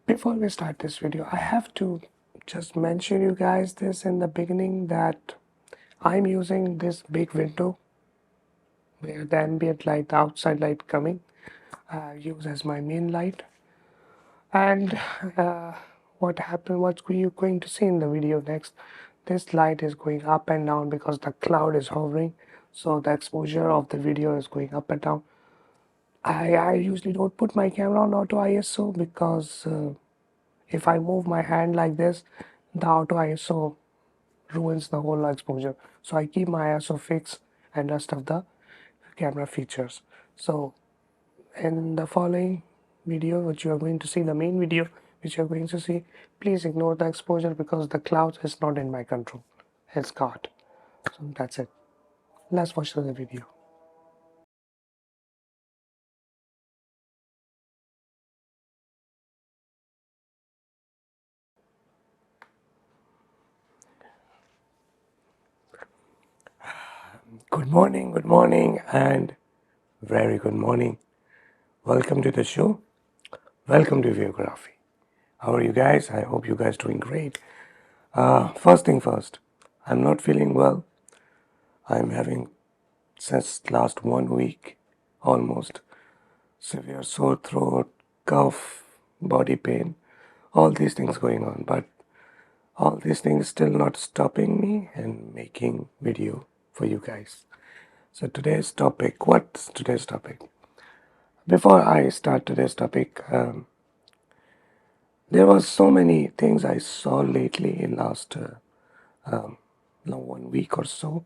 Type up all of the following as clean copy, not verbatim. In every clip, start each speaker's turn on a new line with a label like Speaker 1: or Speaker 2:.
Speaker 1: Before we start this video, I have to just mention you guys this in the beginning that I'm using this big window where the ambient light, the outside light coming, use as my main light. And what happened, what you going to see in the video next, this light is going up and down because the cloud is hovering. So the exposure of the video is going up and down. I usually don't put my camera on auto ISO because if I move my hand like this, the auto ISO ruins the whole exposure. So I keep my ISO fixed and rest of the camera features. So in the following video, which you are going to see, the main video which you are going to see, please ignore the exposure because the clouds is not in my control. It's God. So that's it. Let's watch the video. Good morning, and very good morning. Welcome to the show. Welcome to Viewgraphy. How are you guys? I hope you guys doing great. First thing first, I'm not feeling well. I'm having since last 1 week almost severe sore throat, cough, body pain, all these things going on. But all these things still not stopping me and making video for you guys. So today's topic, what's today's topic? Before I start today's topic, there was so many things I saw lately in last 1 week or so.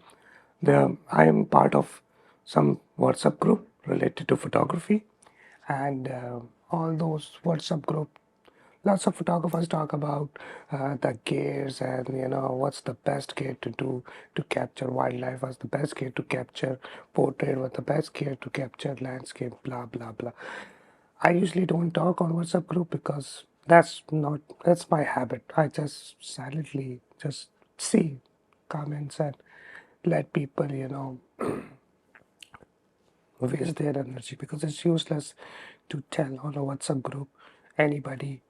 Speaker 1: I am part of some WhatsApp group related to photography, and all those WhatsApp group, lots of photographers talk about the gears and what's the best gear to do to capture wildlife, what's the best gear to capture portrait, what's the best gear to capture landscape, blah blah blah. I usually don't talk on WhatsApp group because that's my habit. I just silently just see comments and let people waste their energy because it's useless to tell on a WhatsApp group anybody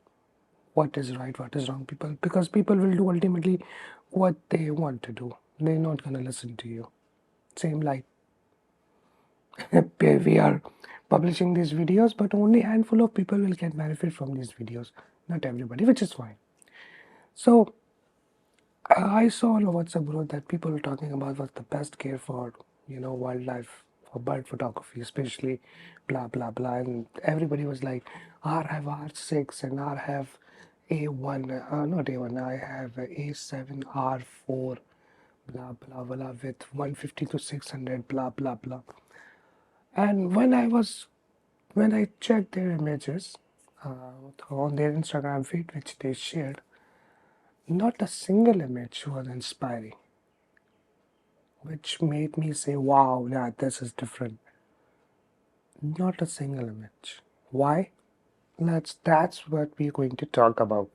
Speaker 1: what is right, what is wrong. Because people will do ultimately what they want to do. They're not gonna listen to you. Same like we are publishing these videos, but only handful of people will get benefit from these videos. Not everybody, which is fine. So I saw on a WhatsApp group that people were talking about what's the best care for wildlife, for bird photography, especially blah blah blah, and everybody was like, "R have R6 and R have A1, not A1. I have A7 R4, blah blah blah with 150 to 600, blah blah blah." And when I checked their images on their Instagram feed, which they shared, not a single image was inspiring, which made me say, wow, yeah, this is different. Not a single image. Why? That's what we're going to talk about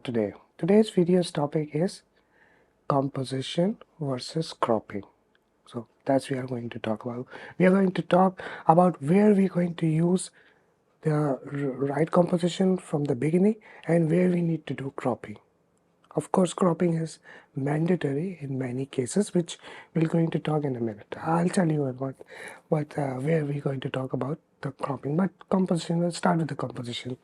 Speaker 1: today. Today's video's topic is composition versus cropping. So that's what we are going to talk about. We are going to talk about where we're going to use the right composition from the beginning and where we need to do cropping. Of course, cropping is mandatory in many cases, which we're going to talk in a minute. I'll tell you where we're going to talk about the cropping. But composition, let's start with the composition.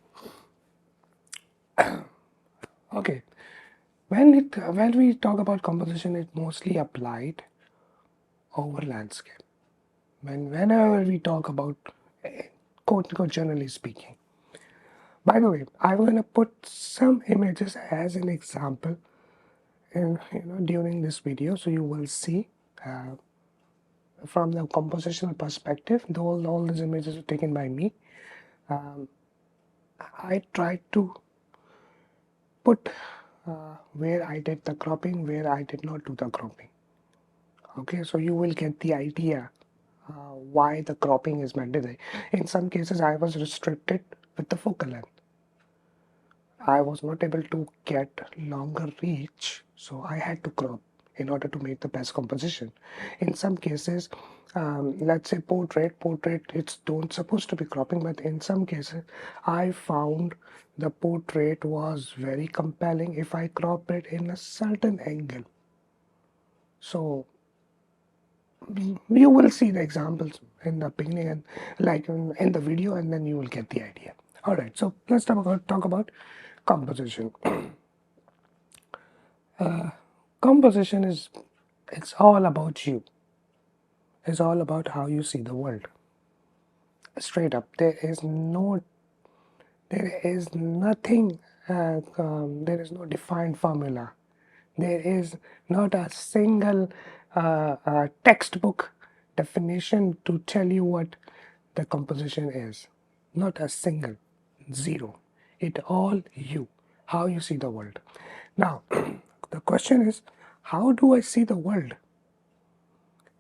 Speaker 1: Okay, when we talk about composition, it mostly applied over landscape. Whenever we talk about, quote unquote, generally speaking. By the way, I'm going to put some images as an example in, during this video, so you will see from the compositional perspective. Though all these images were taken by me, I tried to put where I did the cropping, where I did not do the cropping. Okay, so you will get the idea why the cropping is mandatory. In some cases, I was restricted with the focal length. I was not able to get longer reach, so I had to crop. in order to make the best composition. In some cases, let's say portrait, it's don't supposed to be cropping, but in some cases, I found the portrait was very compelling if I crop it in a certain angle. So you will see the examples in the beginning and like in the video, and then you will get the idea. All right, so let's talk about composition. Composition is, it's all about you. It's all about how you see the world. Straight up, there is nothing, there is no defined formula. There is not a single textbook definition to tell you what the composition is. Not a single, zero. It all you, how you see the world. Now, the question is, how do I see the world?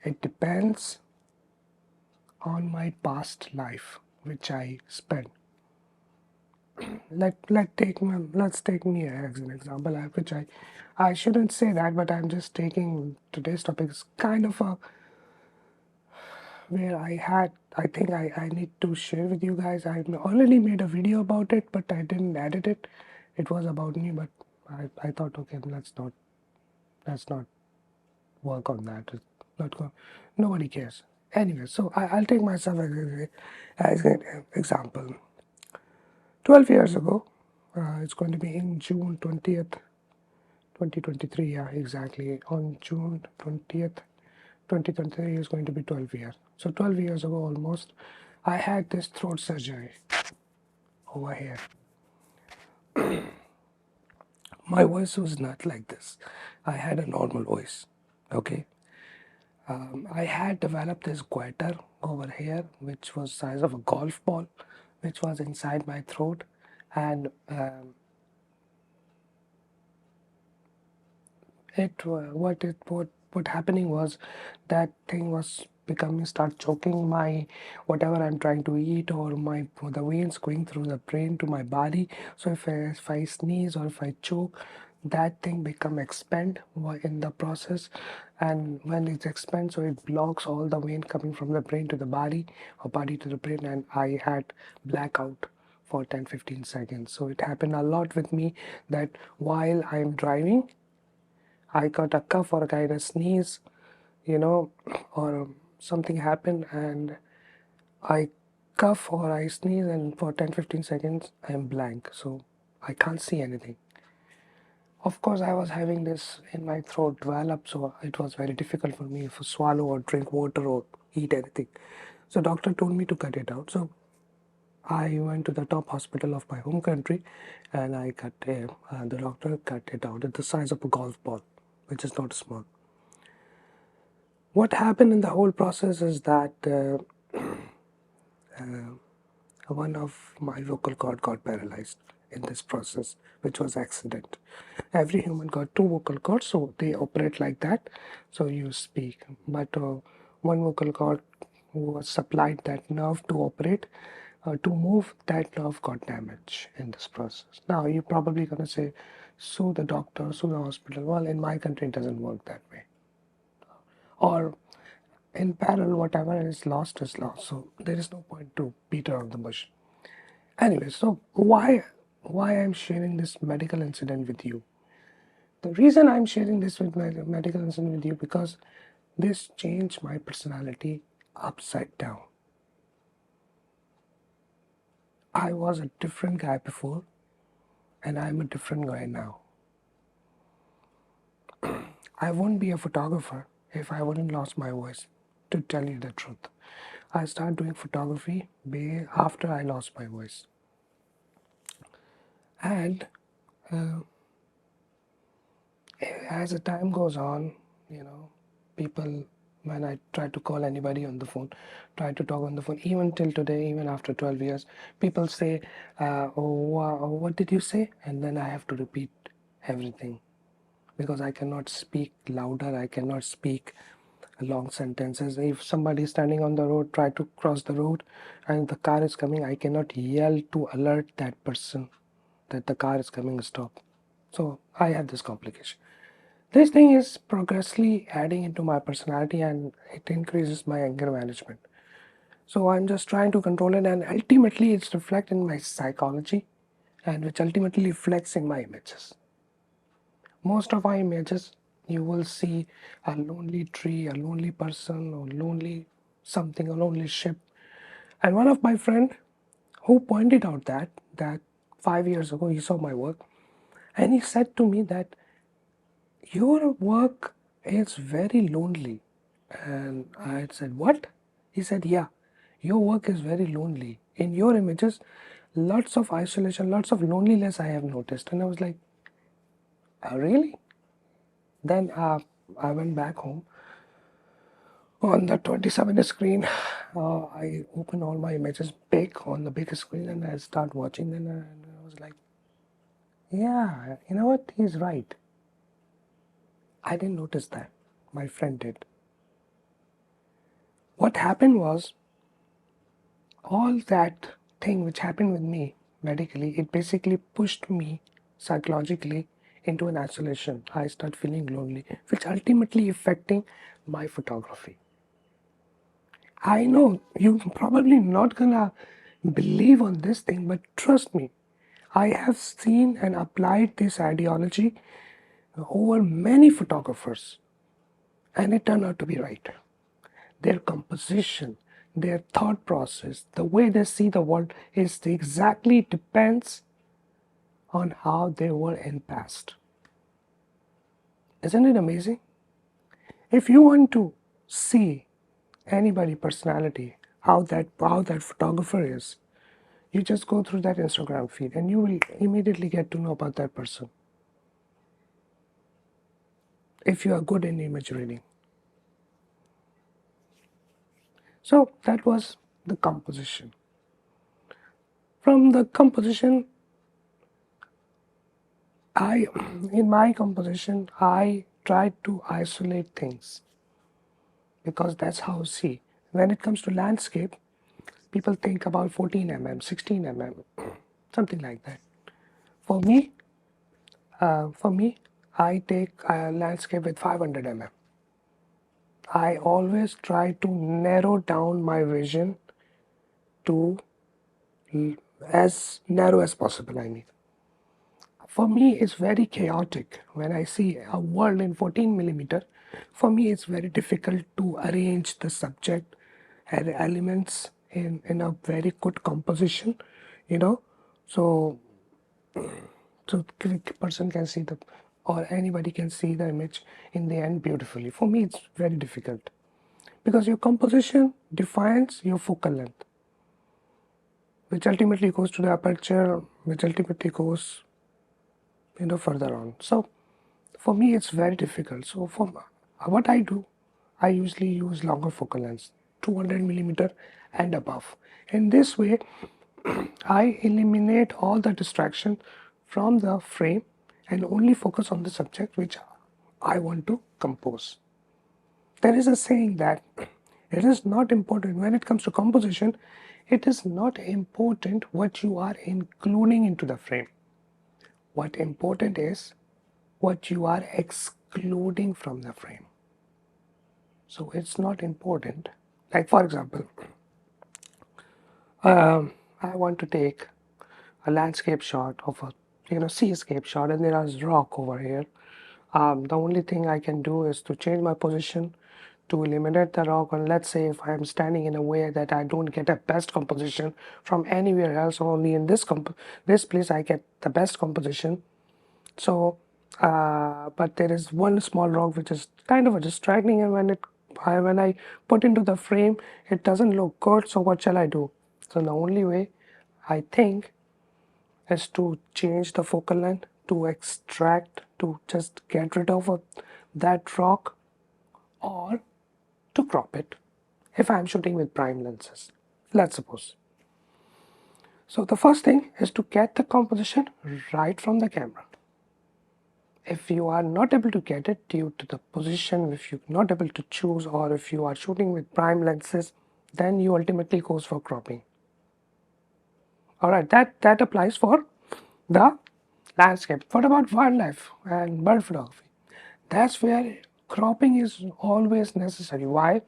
Speaker 1: It depends on my past life, which I spent. Let's take me as an example, which I shouldn't say that, but I'm just taking today's topic is kind of a where I think I need to share with you guys. I already made a video about it, but I didn't edit it. It was about me, but I thought, okay, let's not work on that. It's not go, nobody cares. Anyway, so I'll take myself as an example. 12 years ago, it's going to be in June 20th, 2023, yeah, exactly. On June 20th, 2023 is going to be 12 years. So 12 years ago almost, I had this throat surgery over here. My voice was not like this. I had a normal voice, okay? I had developed this goiter over here, which was size of a golf ball, which was inside my throat, and what happening was that thing was becoming start choking my whatever I'm trying to eat, or my the veins going through the brain to my body. So if I sneeze or if I choke, that thing become expand in the process, and when it expands, so it blocks all the vein coming from the brain to the body, or body to the brain, and I had blackout for 10-15 seconds. So it happened a lot with me that while I'm driving, I got a cough or I got a sneeze, or something happened and I cough or I sneeze, and for 10-15 seconds I'm blank. So I can't see anything. Of course, I was having this in my throat develop, so it was very difficult for me to swallow or drink water or eat anything. So doctor told me to cut it out. So I went to the top hospital of my home country, and the doctor cut it out at the size of a golf ball, which is not small. What happened in the whole process is that one of my vocal cord got paralyzed in this process, which was accident. Every human got two vocal cords, so they operate like that. So you speak, but one vocal cord was supplied that nerve to operate. To move, that nerve got damaged in this process. Now you're probably gonna say, sue the doctor, sue the hospital. Well, in my country, it doesn't work that way. Or in parallel, whatever is lost is lost. So there is no point to beat around the bush. Anyway, so why I'm sharing this medical incident with you? The reason I'm sharing this with my medical incident with you, because this changed my personality upside down. I was a different guy before, and I'm a different guy now. I wouldn't be a photographer if I wouldn't lost my voice, to tell you the truth. I started doing photography after I lost my voice. And as the time goes on, people, when I try to call anybody on the phone, try to talk on the phone, even till today, even after 12 years, people say, oh, wow, what did you say? And then I have to repeat everything, because I cannot speak louder, I cannot speak long sentences. If somebody is standing on the road, try to cross the road, and the car is coming, I cannot yell to alert that person that the car is coming, stop. So I have this complication. This thing is progressively adding into my personality and it increases my anger management. So I'm just trying to control it, and ultimately it's reflected in my psychology, and which ultimately reflects in my images. Most of my images, you will see a lonely tree, a lonely person, or lonely something, a lonely ship. And one of my friend who pointed out that 5 years ago he saw my work, and he said to me that your work is very lonely. And I said, what? He said, yeah, your work is very lonely. In your images, lots of isolation, lots of loneliness I have noticed. And I was like, really? Then I went back home. On the 27 screen, I open all my images big on the big screen and I start watching them. And I was like, yeah, you know what? He's right. I didn't notice that. My friend did. What happened was, all that thing which happened with me medically, it basically pushed me psychologically into an isolation. I start feeling lonely, which ultimately affecting my photography. I know you probably not gonna believe on this thing, but trust me, I have seen and applied this ideology over many photographers, and it turned out to be right. Their composition, their thought process, the way they see the world is exactly depends on how they were in past. Isn't it amazing? If you want to see anybody personality, how that photographer is, you just go through that Instagram feed and you will immediately get to know about that person if you are good in image reading. So that was the composition. From the composition, I in my composition I tried to isolate things because that's how see when it comes to landscape, people think about 14 mm, 16 mm, something like that. For me, for me, I take a landscape with 500 mm. I always try to narrow down my vision to as narrow as possible. I mean, for me, it's very chaotic when I see a world in 14 millimeter. For me, it's very difficult to arrange the subject and elements in a very good composition, you know. So, so person can see the, or anybody can see the image in the end beautifully. For me, it's very difficult because your composition defines your focal length, which ultimately goes to the aperture, which ultimately goes further on. So for me it's very difficult. So for what I do, I usually use longer focal lengths, 200 millimeter and above. In this way I eliminate all the distraction from the frame and only focus on the subject which I want to compose. There is a saying that it is not important when it comes to composition, it is not important what you are including into the frame. What important is what you are excluding from the frame. So it's not important. Like for example, I want to take a landscape shot of a seascape shot, and there is rock over here. The only thing I can do is to change my position to eliminate the rock. And let's say if I'm standing in a way that I don't get a best composition from anywhere else, only in this place I get the best composition. So, but there is one small rock which is kind of a distracting, and when I put into the frame, it doesn't look good. So what shall I do? So the only way I think is to change the focal length, to extract, to just get rid of that rock, or to crop it if I'm shooting with prime lenses, let's suppose. So the first thing is to get the composition right from the camera. If you are not able to get it due to the position, if you're not able to choose, or if you are shooting with prime lenses, then you ultimately goes for cropping. All right, that applies for the landscape. What about wildlife and bird photography? That's where cropping is always necessary. Why?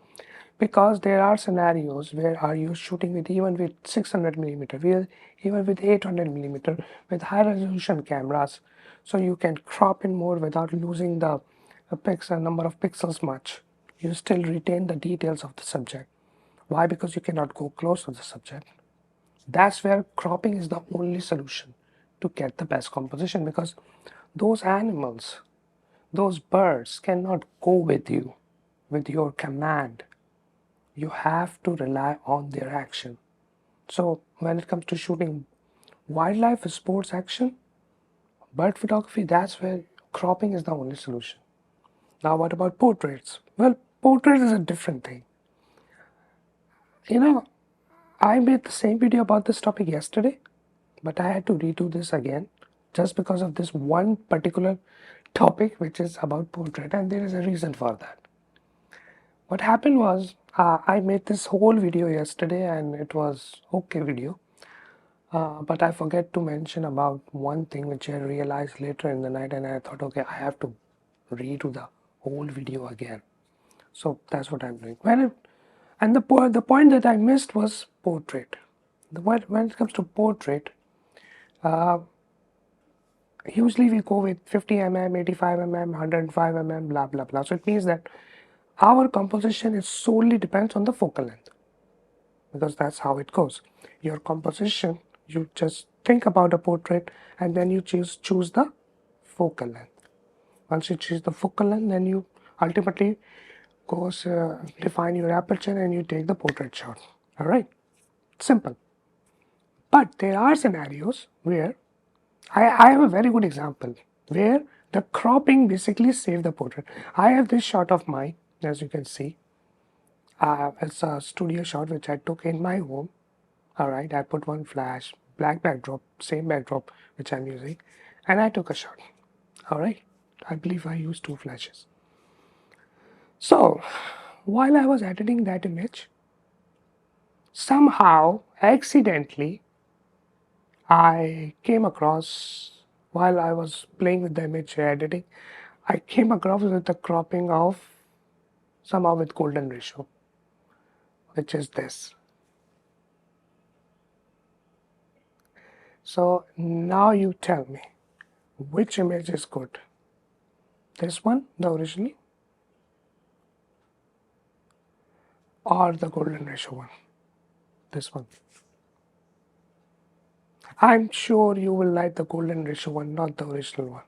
Speaker 1: Because there are scenarios where are you shooting with even with 600 millimeter, even with 800 millimeter, with high resolution cameras, so you can crop in more without losing the pixel number of pixels much. You still retain the details of the subject. Why? Because you cannot go close to the subject. That's where cropping is the only solution to get the best composition, because those animals, those birds cannot go with you with your command. You have to rely on their action. So when it comes to shooting wildlife, sports action, bird photography, that's where cropping is the only solution. Now what about portraits? Well, portraits is a different thing. You know, I made the same video about this topic yesterday, but I had to redo this again just because of this one particular topic which is about portrait, and there is a reason for that. What happened was I made this whole video yesterday and it was okay video, but I forget to mention about one thing which I realized later in the night, and I thought, okay, I have to redo the whole video again. So that's what I'm doing. And the point that I missed was portrait. When it comes to portrait, usually we go with 50 mm, 85 mm, 105 mm, blah blah blah. So it means that our composition is solely depends on the focal length, because that's how it goes. Your composition, you just think about a portrait and then you choose the focal length. Once you choose the focal length, then you ultimately goes define your aperture and you take the portrait shot. All right, simple. But there are scenarios where I have a very good example where the cropping basically saved the portrait. I have this shot of mine, as you can see. It's a studio shot which I took in my home. All right, I put one flash, black backdrop, same backdrop which I'm using, and I took a shot. All right, I believe I used two flashes. So while I was editing that image, somehow accidentally I came across, while I was playing with the image editing, I came across with the cropping of somehow with golden ratio, which is this. So now you tell me which image is good. This one, the original, or the golden ratio one? This one. I'm sure you will like the golden ratio one, not the original one.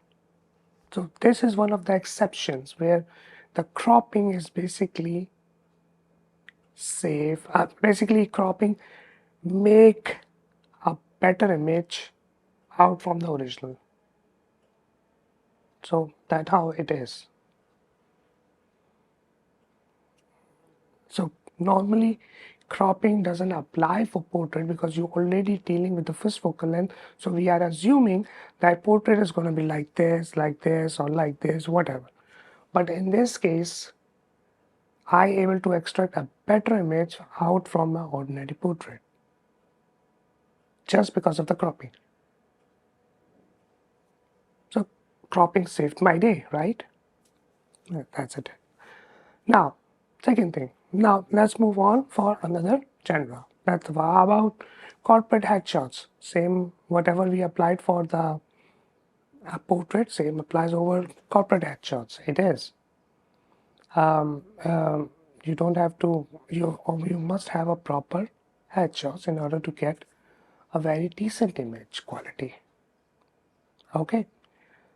Speaker 1: So this is one of the exceptions where the cropping is basically safe. Basically cropping make a better image out from the original. So that's how it is. So normally cropping doesn't apply for portrait because you're already dealing with the first focal length. So we are assuming that portrait is going to be like this, or like this, whatever. But in this case, I able to extract a better image out from an ordinary portrait just because of the cropping. So cropping saved my day, right? Yeah, that's it. Now, second thing. Now let's move on for another genre. That's about corporate headshots. Same whatever we applied for the portrait, same applies over corporate headshots. It is. Um, um, you don't have to. You must have a proper headshots in order to get a very decent image quality. Okay.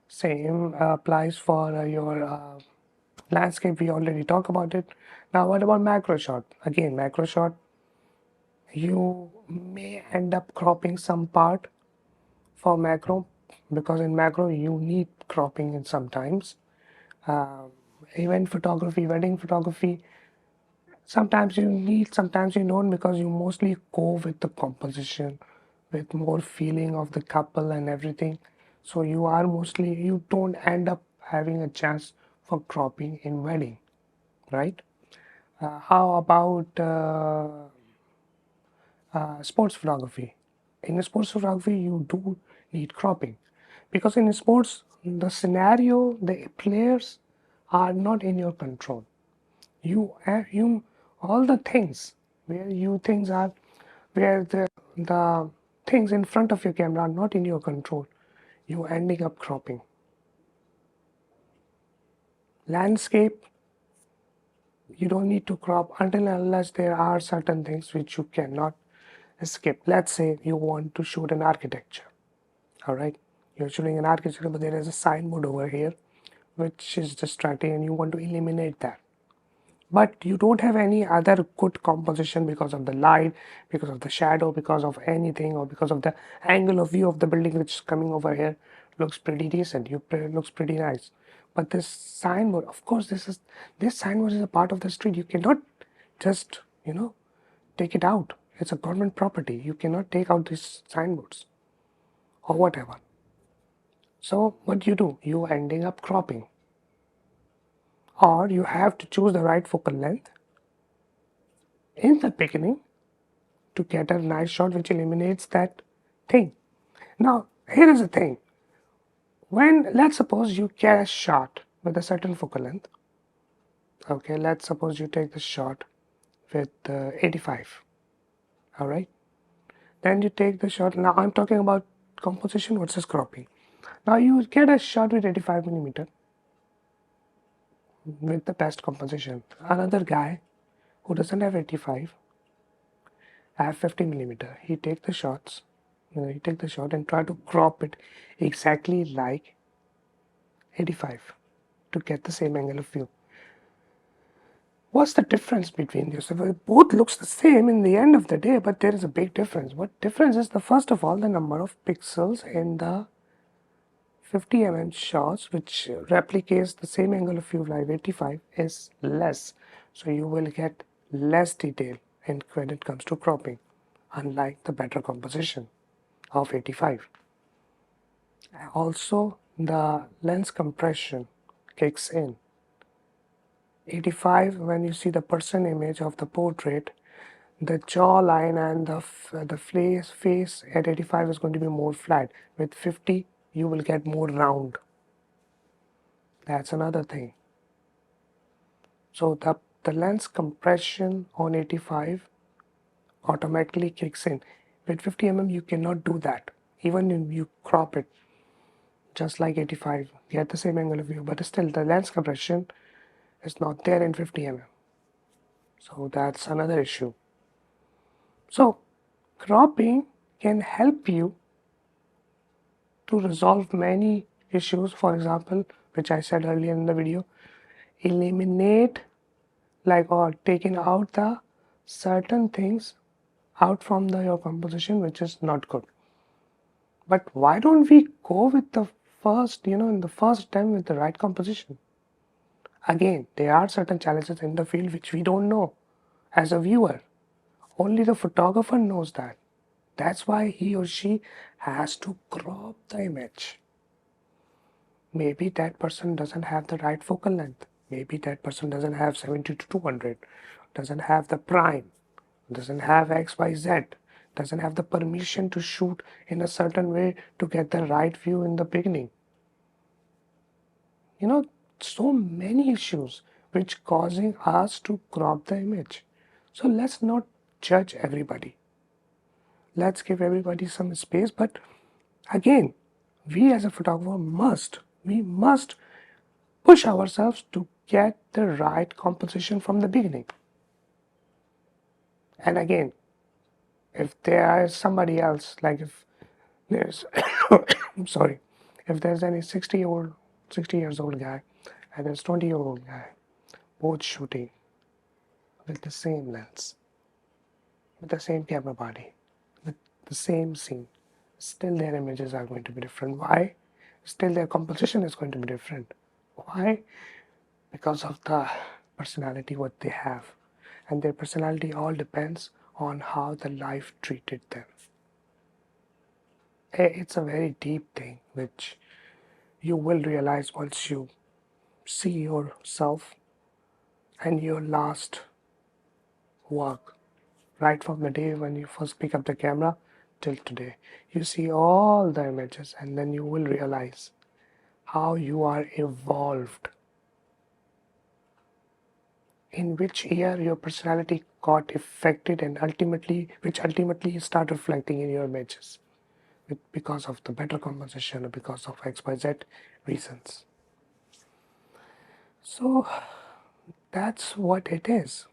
Speaker 1: Same applies for your landscape. We already talked about it. Now what about macro shot? Again, macro shot, you may end up cropping some part for macro, because in macro you need cropping in sometimes. uh, Event photography, wedding photography, sometimes you need, sometimes you don't, because you mostly go with the composition, with more feeling of the couple and everything. So you are mostly, you don't end up having a chance for cropping in wedding, right? How about sports photography? In sports photography you do need cropping, because in sports the scenario, the players are not in your control. You all the things where you things are where the things in front of your camera are not in your control. You ending up cropping. Landscape, you don't need to crop until unless there are certain things which you cannot skip. Let's say you want to shoot an architecture. All right, you're shooting an architecture, but there is a signboard over here which is distracting, and you want to eliminate that. But you don't have any other good composition because of the light, because of the shadow, because of anything, or because of the angle of view of the building which is coming over here looks pretty decent. Looks pretty nice. But this signboard, of course, this signboard is a part of the street. You cannot just take it out. It's a government property. You cannot take out these signboards or whatever. So what you do, you ending up cropping, or you have to choose the right focal length in the beginning to get a nice shot which eliminates that thing. Now, here is the thing. When, let's suppose you get a shot with a certain focal length. Okay, let's suppose you take the shot with 85. All right. Then you take the shot. Now I'm talking about composition versus cropping. Now you get a shot with 85 millimeter with the best composition. Another guy who doesn't have 85, have 50 millimeter. He take the shots. He take the shot and try to crop it exactly like 85 to get the same angle of view. What's the difference between this? It both looks the same in the end of the day, but there is a big difference. What difference is the first of all the number of pixels in the 50 mm shots, which replicates the same angle of view like 85, is less. So you will get less detail when it comes to cropping, unlike the better composition of 85. Also, the lens compression kicks in. 85, when you see the person image of the portrait, the jawline and the face at 85 is going to be more flat. With 50, you will get more round. That's another thing. So the lens compression on 85 automatically kicks in. With 50 mm, you cannot do that. Even if you crop it just like 85, get the same angle of view, but still the lens compression is not there in 50 mm. So that's another issue. So cropping can help you to resolve many issues. For example, which I said earlier in the video, eliminate or taking out the certain things out from your composition which is not good. But why don't we go with the first, in the first time with the right composition? Again, there are certain challenges in the field which we don't know as a viewer. Only the photographer knows that. That's why he or she has to crop the image. Maybe that person doesn't have the right focal length. Maybe that person doesn't have 70 to 200, doesn't have the prime, doesn't have XYZ, doesn't have the permission to shoot in a certain way to get the right view in the beginning. So many issues which causing us to crop the image. So let's not judge everybody. Let's give everybody some space. But again, we as a photographer must push ourselves to get the right composition from the beginning. And again, if there is somebody else, like if there's I'm sorry, if there's any 60 years old guy and there's 20-year-old guy, both shooting with the same lens, with the same camera body, with the same scene, still their images are going to be different. Why? Still their composition is going to be different. Why? Because of the personality what they have, and their personality all depends on how the life treated them. It's a very deep thing which you will realize once you see yourself and your last work, right from the day when you first pick up the camera till today. You see all the images and then you will realize how you are evolved in which year your personality got affected and which ultimately start reflecting in your images because of the better composition or because of XYZ reasons. So that's what it is.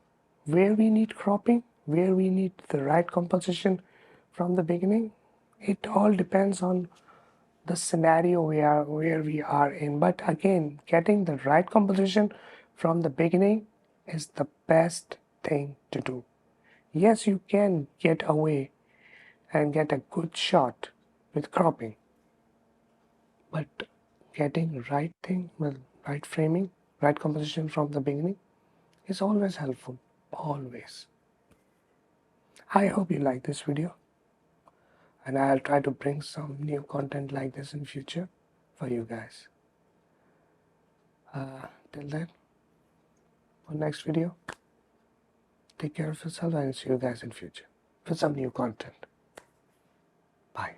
Speaker 1: Where we need cropping, where we need the right composition from the beginning, it all depends on the scenario where we are in. But again, getting the right composition from the beginning is the best thing to do. Yes, you can get away and get a good shot with cropping, but getting right thing, well, right framing, right composition from the beginning is always helpful. Always. I hope you like this video, and I'll try to bring some new content like this in future for you guys. Till then, for next video, take care of yourself and see you guys in future with some new content. Bye.